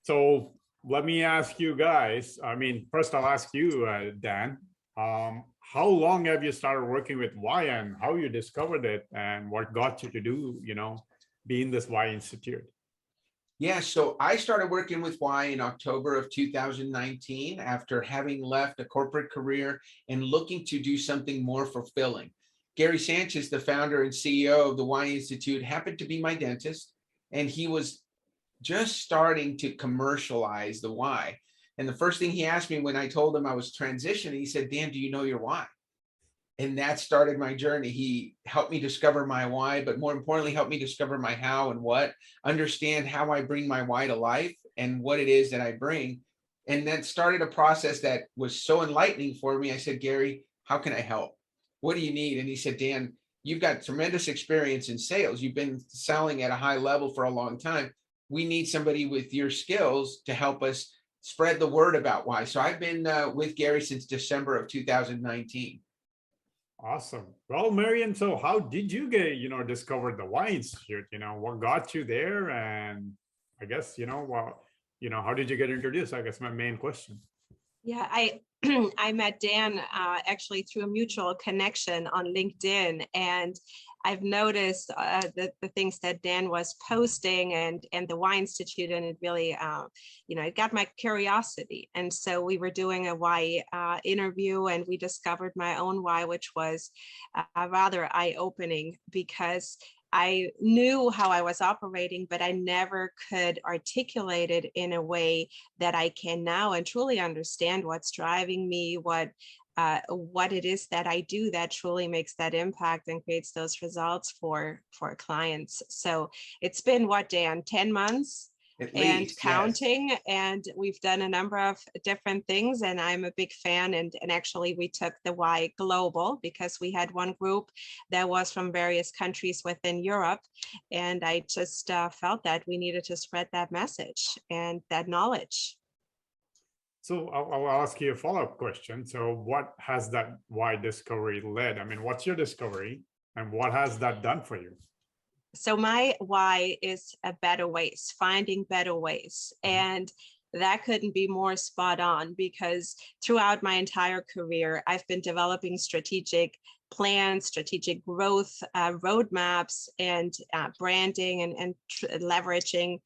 So let me ask you guys. First I'll ask you, Dan. How long have you started working with Y and how you discovered it and what got you to do, be in this Y Institute? Yeah, so I started working with Y in October of 2019 after having left a corporate career and looking to do something more fulfilling. Gary Sanchez, the founder and CEO of the Y Institute, happened to be my dentist, and he was just starting to commercialize the Y. And the first thing he asked me when I told him I was transitioning, he said, "Dan, do you know your why?" And that started my journey. He helped me discover my why, but more importantly, helped me discover my how and what, understand how I bring my why to life and what it is that I bring. And that started a process that was so enlightening for me. I said, "Gary, how can I help? What do you need?" And he said, "Dan, you've got tremendous experience in sales. You've been selling at a high level for a long time. We need somebody with your skills to help us spread the word about why." So I've been with Gary since December of 2019. Awesome. Well, Marion, so how did you get, discover the Y Institute? What got you there? And I guess, how did you get introduced? I guess my main question. Yeah, I I met Dan actually through a mutual connection on LinkedIn, and I've noticed the things that Dan was posting and the Y Institute, and it really, it got my curiosity. And so we were doing a Y interview, and we discovered my own why, which was rather eye-opening because I knew how I was operating, but I never could articulate it in a way that I can now and truly understand what's driving me, what it is that I do that truly makes that impact and creates those results for clients. So it's been what, Dan, 10 months? At And least, counting, yes. And we've done a number of different things, and I'm a big fan. And actually we took the Y global because we had one group that was from various countries within Europe, and I just felt that we needed to spread that message and that knowledge. So I'll ask you a follow-up question. So what has that Y discovery led? What's your discovery and what has that done for you? So my why is a better ways, finding better ways. And that couldn't be more spot on because throughout my entire career, I've been developing strategic plans, strategic growth roadmaps, and branding and leveraging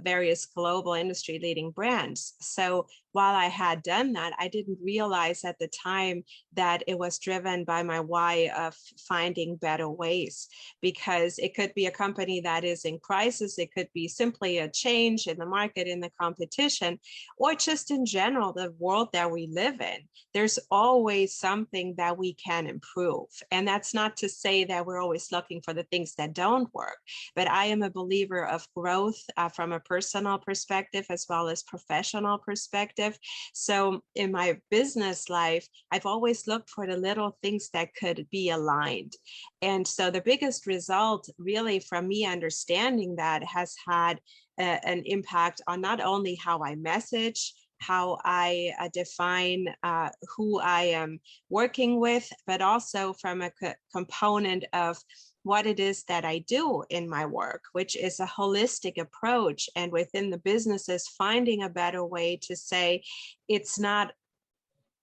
various global industry leading brands. So while I had done that, I didn't realize at the time that it was driven by my why of finding better ways, because it could be a company that is in crisis. It could be simply a change in the market, in the competition, or just in general, the world that we live in. There's always something that we can improve. And that's not to say that we're always looking for the things that don't work, but I am a believer of growth from a personal perspective as well as professional perspective. So in my business life, I've always looked for the little things that could be aligned. And so the biggest result really from me understanding that has had an impact on not only how I message, how I define who I am working with, but also from a component of what it is that I do in my work, which is a holistic approach. And within the businesses, finding a better way to say it's not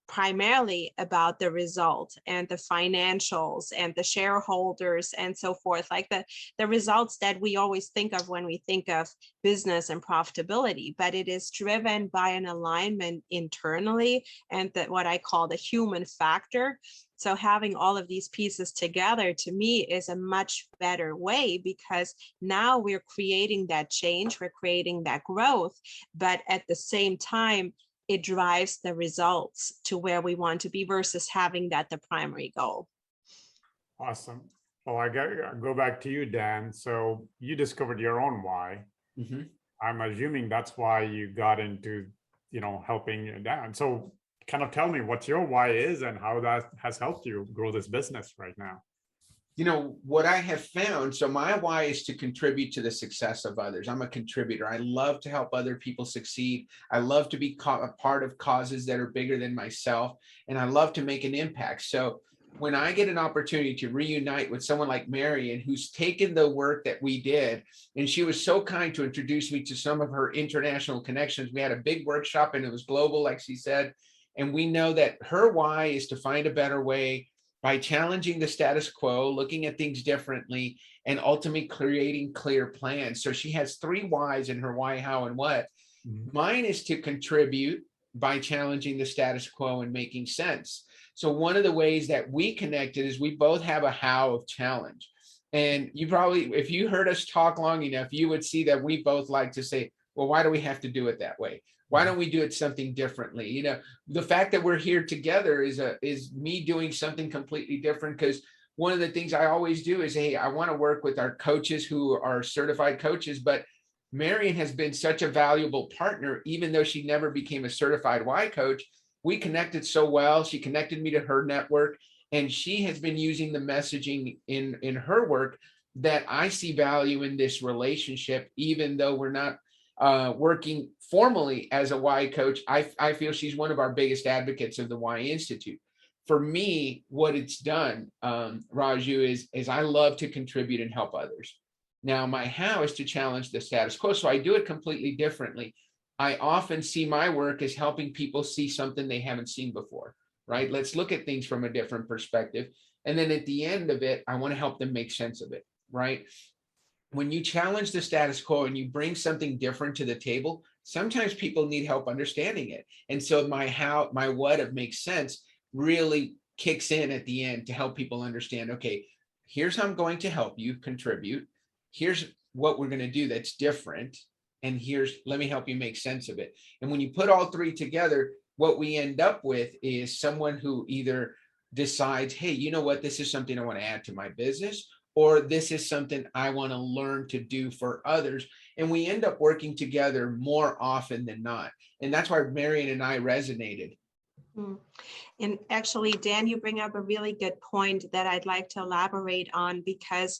primarily about the result and the financials and the shareholders and so forth, like the results that we always think of when we think of business and profitability, but it is driven by an alignment internally and that what I call the human factor. So having all of these pieces together to me is a much better way, because now we're creating that change, we're creating that growth, but at the same time, it drives the results to where we want to be versus having that the primary goal. Awesome. Well, I go back to you, Dan. So you discovered your own why. Mm-hmm. I'm assuming that's why you got into, helping Dan. So kind of tell me what your why is and how that has helped you grow this business right now. What I have found, so my why is to contribute to the success of others. I'm a contributor. I love to help other people succeed. I love to be a part of causes that are bigger than myself, and I love to make an impact. So when I get an opportunity to reunite with someone like Marion, who's taken the work that we did, and she was so kind to introduce me to some of her international connections. We had a big workshop and it was global, like she said. And we know that her why is to find a better way by challenging the status quo, looking at things differently, and ultimately creating clear plans. So she has 3 whys in her why, how, and what. Mine is to contribute by challenging the status quo and making sense. So one of the ways that we connected is we both have a how of challenge. And you probably, if you heard us talk long enough, you would see that we both like to say, well, why do we have to do it that way? Why don't we do it something differently? You know, the fact that we're here together is me doing something completely different, because one of the things I always do is, hey, I want to work with our coaches who are certified coaches, but Marion has been such a valuable partner, even though she never became a certified Y coach. We connected so well. She connected me to her network, and she has been using the messaging in her work that I see value in this relationship, even though we're not working formally as a Y coach. I feel she's one of our biggest advocates of the Y Institute. For me, what it's done, Raju, is I love to contribute and help others. Now, my how is to challenge the status quo. So I do it completely differently. I often see my work as helping people see something they haven't seen before, right? Let's look at things from a different perspective. And then at the end of it, I want to help them make sense of it, right? When you challenge the status quo and you bring something different to the table, sometimes people need help understanding it. And so my how, my what of makes sense really kicks in at the end to help people understand, okay, here's how I'm going to help you contribute. Here's what we're going to do that's different. And let me help you make sense of it. And when you put all 3 together, what we end up with is someone who either decides, hey, you know what, this is something I want to add to my business, or this is something I want to learn to do for others. And we end up working together more often than not. And that's why Marion and I resonated. And actually, Dan, you bring up a really good point that I'd like to elaborate on, because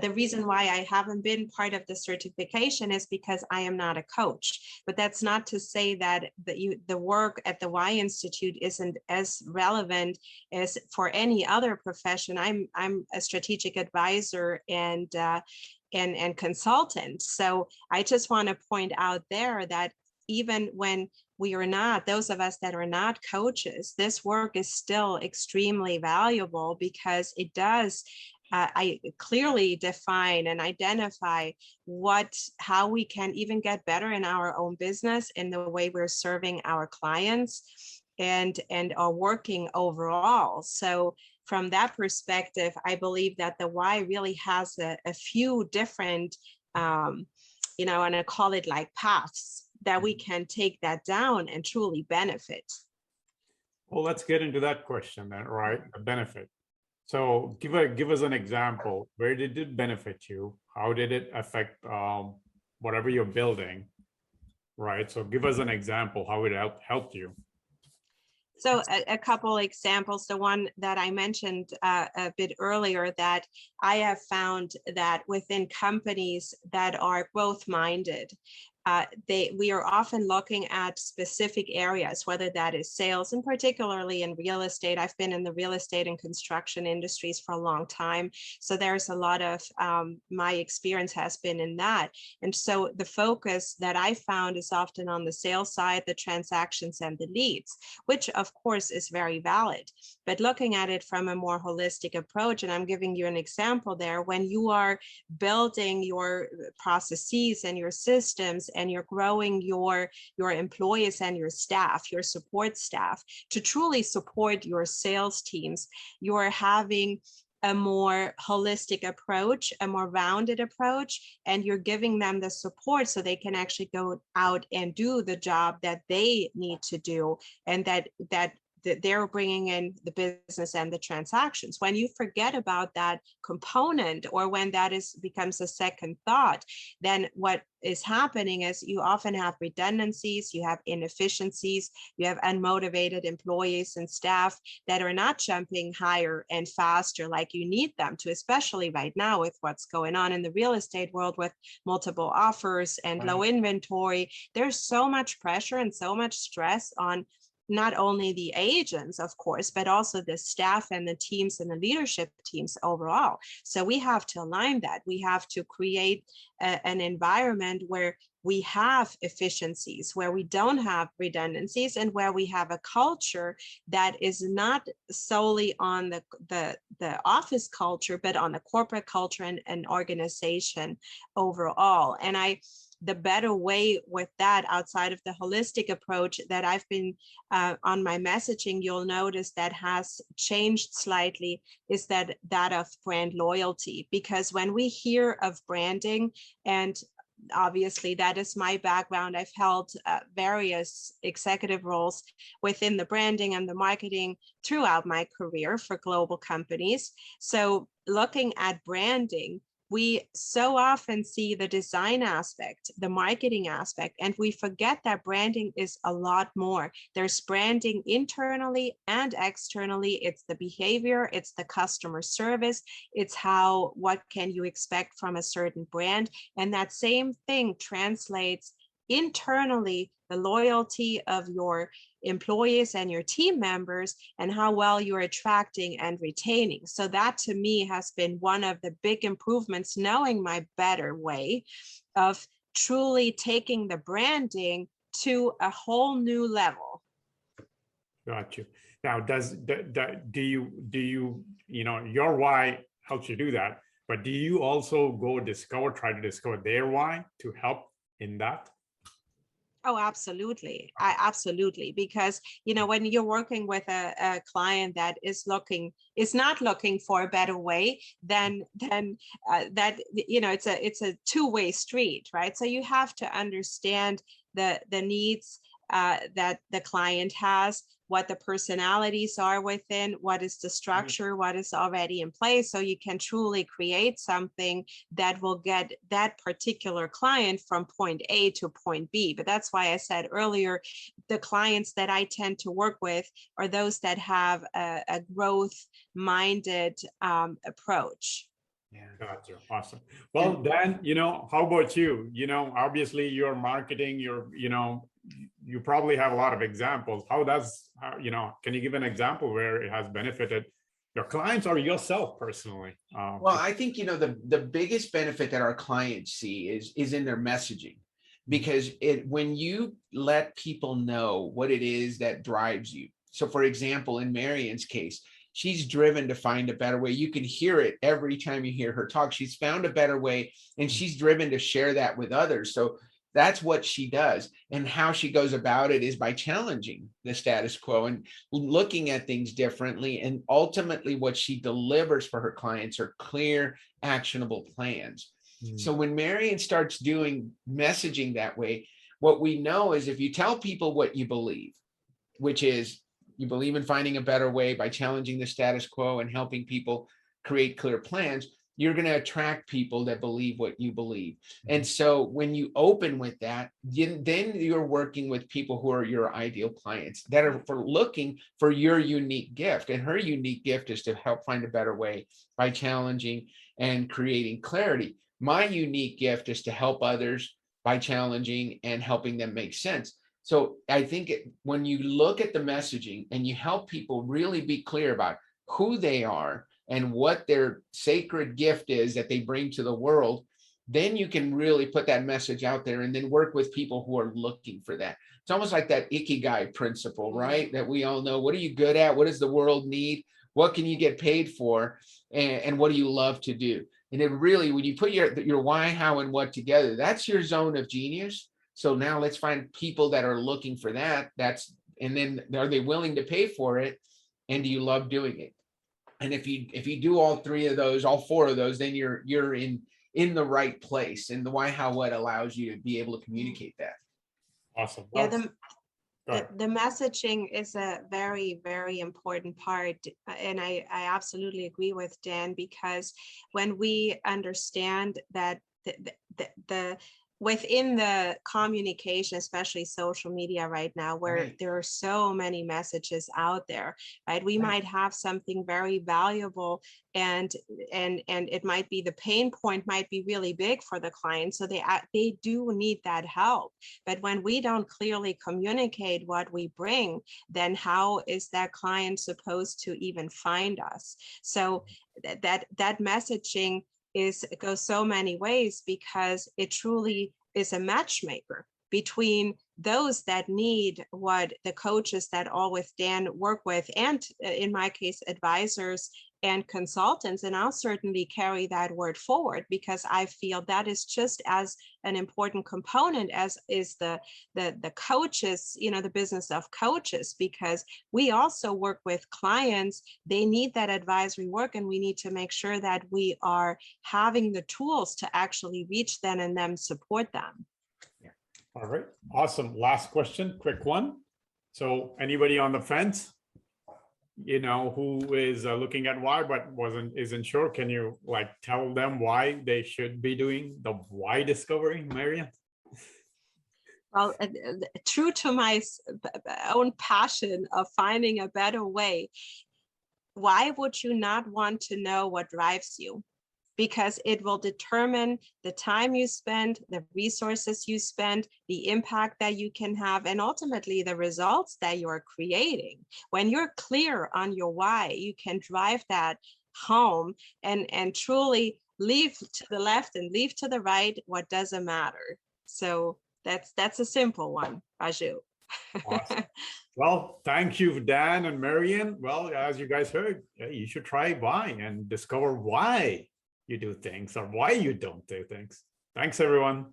the reason why I haven't been part of the certification is because I am not a coach. But that's not to say that the work at the Y Institute isn't as relevant as for any other profession. I'm a strategic advisor and consultant. So I just want to point out there that even when we are not, those of us that are not coaches, this work is still extremely valuable, because it does I clearly define and identify how we can even get better in our own business, in the way we're serving our clients and are working overall. So from that perspective, I believe that the Y really has a few different, and I call it like paths that we can take that down and truly benefit. Well, let's get into that question then, right? The benefit. So give us an example. Where did it benefit you? How did it affect whatever you're building, right? So give us an example how it helped you. So a couple examples. The one that I mentioned a bit earlier, that I have found that within companies that are growth-minded, we are often looking at specific areas, whether that is sales, and particularly in real estate. I've been in the real estate and construction industries for a long time. So there's a lot of my experience has been in that. And so the focus that I found is often on the sales side, the transactions and the leads, which of course is very valid. But looking at it from a more holistic approach, and I'm giving you an example there, when you are building your processes and your systems, and you're growing your employees and your staff, your support staff, to truly support your sales teams, you're having a more holistic approach, a more rounded approach, and you're giving them the support so they can actually go out and do the job that they need to do, and that they're bringing in the business and the transactions. When you forget about that component, or when that becomes a second thought, then what is happening is you often have redundancies, you have inefficiencies, you have unmotivated employees and staff that are not jumping higher and faster like you need them to, especially right now with what's going on in the real estate world with multiple offers and low inventory. There's so much pressure and so much stress on not only the agents, of course, but also the staff and the teams and the leadership teams overall. So we have to align that. We have to create an environment where we have efficiencies, where we don't have redundancies, and where we have a culture that is not solely on the office culture, but on the corporate culture and organization overall. And the better way with that, outside of the holistic approach that I've been on my messaging, you'll notice that has changed slightly, is that of brand loyalty. Because when we hear of branding, and obviously that is my background, I've held various executive roles within the branding and the marketing throughout my career for global companies. So looking at branding, we so often see the design aspect, the marketing aspect, and we forget that branding is a lot more. There's branding internally and externally. It's the behavior, it's the customer service, it's what can you expect from a certain brand. And that same thing translates internally, the loyalty of your employees and your team members, and how well you're attracting and retaining. So that to me has been one of the big improvements, knowing my better way of truly taking the branding to a whole new level. Got you. Now, do you, your why helps you do that, but do you also try to discover their why to help in that? Oh, absolutely. Absolutely. Because, when you're working with a client that is not looking for a better way, then that, it's a two-way street, right? So you have to understand the needs that the client has, what the personalities are within, what is the structure, what is already in place, so you can truly create something that will get that particular client from point A to point B. But that's why I said earlier, the clients that I tend to work with are those that have a growth-minded approach. Yeah, gotcha. Awesome. Well, Dan, how about you? Obviously you're marketing, you probably have a lot of examples. Can you give an example where it has benefited your clients or yourself personally? Well, I think, the biggest benefit that our clients see is in their messaging, because when you let people know what it is that drives you. So for example, in Marion's case, she's driven to find a better way. You can hear it every time you hear her talk. She's found a better way, and she's driven to share that with others. So that's what she does. And how she goes about it is by challenging the status quo and looking at things differently. And ultimately, what she delivers for her clients are clear, actionable plans. So when Marion starts doing messaging that way, what we know is if you tell people what you believe, which is you believe in finding a better way by challenging the status quo and helping people create clear plans, you're going to attract people that believe what you believe. And so when you open with that, then you're working with people who are your ideal clients that are looking for your unique gift. And her unique gift is to help find a better way by challenging and creating clarity. My unique gift is to help others by challenging and helping them make sense. So I think when you look at the messaging and you help people really be clear about who they are and what their sacred gift is that they bring to the world, then you can really put that message out there and then work with people who are looking for that. It's almost like that ikigai principle, right? That we all know. What are you good at? What does the world need? What can you get paid for? And what do you love to do? And it really, when you put your why, how, and what together, that's your zone of genius. So now let's find people that are looking for that. And then are they willing to pay for it? And do you love doing it? And if you do all three of those, all four of those, then you're in the right place. And the why, how, what allows you to be able to communicate that. Awesome. Yeah, the messaging is a very, very important part. And I absolutely agree with Dan, because when we understand that within the communication, especially social media right now, where Right. there are so many messages out there, right? We Right. might have something very valuable, and it might be the pain point might be really big for the client, so they do need that help. But when we don't clearly communicate what we bring, then how is that client supposed to even find us? So that messaging goes so many ways, because it truly is a matchmaker between those that need what the coaches that all with Dan work with, and in my case, advisors and consultants. And I'll certainly carry that word forward, because I feel that is just as an important component as is the coaches, the business of coaches, because we also work with clients. They need that advisory work, and we need to make sure that we are having the tools to actually reach them and them support them. All right, awesome. Last question, quick one. So anybody on the fence, who is looking at why but isn't sure, can you tell them why they should be doing the why discovery, Marion? Well, true to my own passion of finding a better way, why would you not want to know what drives you? Because it will determine the time you spend, the resources you spend, the impact that you can have, and ultimately the results that you are creating. When you're clear on your why, you can drive that home and truly leave to the left and leave to the right what doesn't matter. So that's a simple one, Raju. Awesome. Well, thank you, Dan and Marion. Well, as you guys heard, you should try why and discover why you do things or why you don't do things. Thanks, everyone.